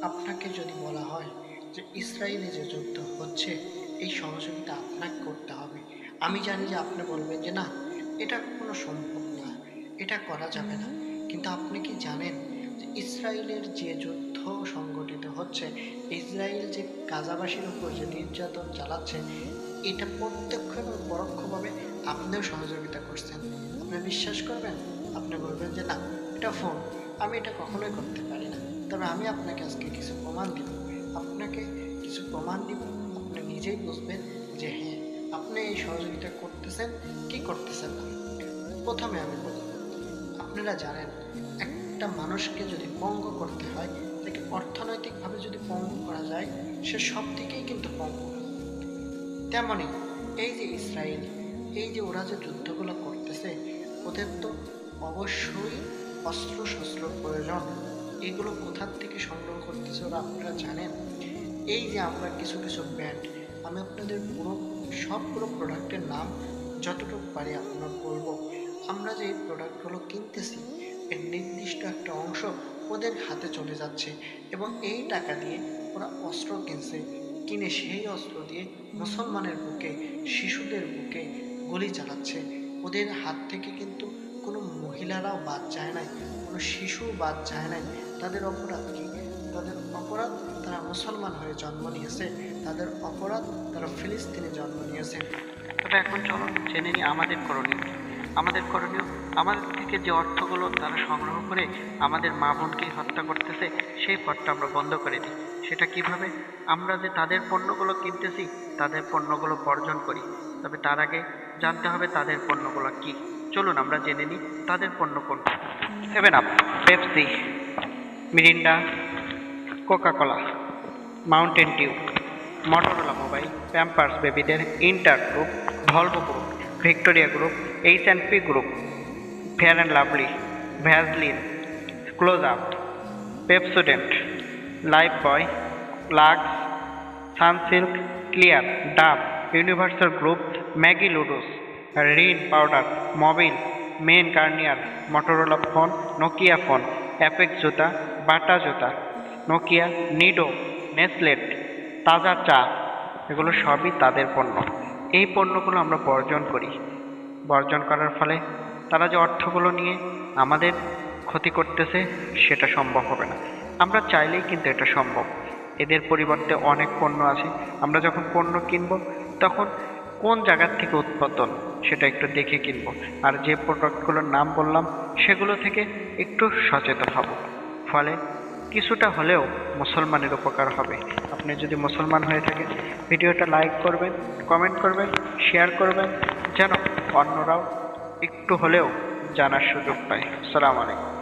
আপনাকে যদি বলা হয় যে ইসরায়েলে যে যুদ্ধ হচ্ছে এই সহযোগিতা আপনাকে করতে হবে, আমি জানি যে আপনি বলবেন যে না, এটা কোনো সম্ভব না, এটা করা যাবে না। কিন্তু আপনি কি জানেন যে ইসরায়েলের যে যুদ্ধ সংগঠিত হচ্ছে, ইসরায়েল যে গাজাবাসীর উপর যে নির্যাতন চালাচ্ছে, এটা প্রত্যক্ষ এবং পরোক্ষভাবে আপনিও সহযোগিতা করছেন। আপনি বিশ্বাস করবেন? আপনি বলবেন যে না, এটা ফোন, আমি এটা কখনোই করতে পারি না। তবে আমি আপনাকে আজকে কিছু প্রমাণ দিব, আপনাকে কিছু প্রমাণ দিব, আপনি নিজেই বুঝবেন যে হ্যাঁ, আপনি এই সহযোগিতা করতেছেন কি করতেছেন না। প্রথমে আমি বলি, আপনারা জানেন একটা মানুষকে যদি পঙ্গু করতে হয়, তাকে অর্থনৈতিকভাবে যদি পঙ্গু করা যায়, সে সব দিকেই কিন্তু পঙ্গু। তেমনি এই যে ইসরায়েল, এই যে ওরা যে যুদ্ধগুলো করতেছে, ওদের তো অবশ্যই অস্ত্র শস্ত্র প্রয়োজন। এগুলো কোথার থেকে সংগ্রহ করতেছে ওরা আপনারা জানেন? এই যে আমরা কিছু কিছু ব্র্যান্ড, আমি আপনাদের সবগুলো প্রোডাক্টের নাম যতটুকু পারি আপনার বলবো। আমরা যে প্রোডাক্টগুলো কিনতেছি, এর নির্দিষ্ট একটা অংশ ওদের হাতে চলে যাচ্ছে এবং এই টাকা দিয়ে ওরা অস্ত্র কিনছে, কিনে সেই অস্ত্র দিয়ে মুসলমানের বুকে, শিশুদের বুকে গুলি চালাচ্ছে। ওদের হাত থেকে কিন্তু কোনো মহিলারাও বাদ যায় নাই, কোনো শিশুও বাদ যায় নাই। তাদের অপরাধ কি? তাদের অপরাধ তারা মুসলমান হয়ে জন্ম নিয়েছে, তাদের অপরাধ তারা ফিলিস্তিনে জন্ম নিয়েছে। তবে এখন চলুন জেনে নিই আমাদের করণীয়। আমাদের করণীয়, আমাদের থেকে যে অর্থগুলো তারা সংগ্রহ করে আমাদের মা বোনকে হত্যা করতেছে, সেই পথটা আমরা বন্ধ করে দিই। সেটা কিভাবে? আমরা যে তাদের পণ্যগুলো কিনতেছি, তাদের পণ্যগুলো বর্জন করি। তবে তার আগে জানতে হবে তাদের পণ্যগুলো কি। চলুন আমরা জেনে নিই তাদের পণ্য কোনটা। 7 up, Pepsi, Mirinda, Coca Cola, Mountain Dew, Motorola mobile, Pampers বেবিদের, inter group, Volvo group, Victoria group, HP group, Fair and Lovely, Vaseline, Closeup, Pepsodent, Lifebuoy, Lux, Sunsilk, Clear, Dove, universal group, Maggi লুডোস, Rin powder, Mobil, men Garnier, Motorola phone, Nokia phone, Apex জুতা, Bata জুতা, Nokia, Nido, নেসলেট, তাজা চা, এগুলো সবই তাদের পণ্য। এই পণ্যগুলো আমরা বর্জন করি। বর্জন করার ফলে তারা যে অর্থগুলো নিয়ে আমাদের ক্ষতি করতেছে, সেটা সম্ভব হবে না। আমরা চাইলেই কিন্তু এটা সম্ভব। এদের পরিবর্তে অনেক পণ্য আছে। আমরা যখন পণ্য কিনব, তখন কোন জায়গার থেকে উৎপাদন সেটা একটু দেখে কিনব। আর যে প্রোডাক্টগুলোর নাম বললাম, সেগুলো থেকে একটু সচেতন হব। ফলে কিছুটা হলেও মুসলমানের উপকার হবে। আপনি যদি মুসলমান হয়ে থাকেন, ভিডিওটা লাইক করবেন, কমেন্ট করবেন, শেয়ার করবেন, যেন অন্যরাও একটু হলেও জানার সুযোগ পায়। আসসালামু আলাইকুম।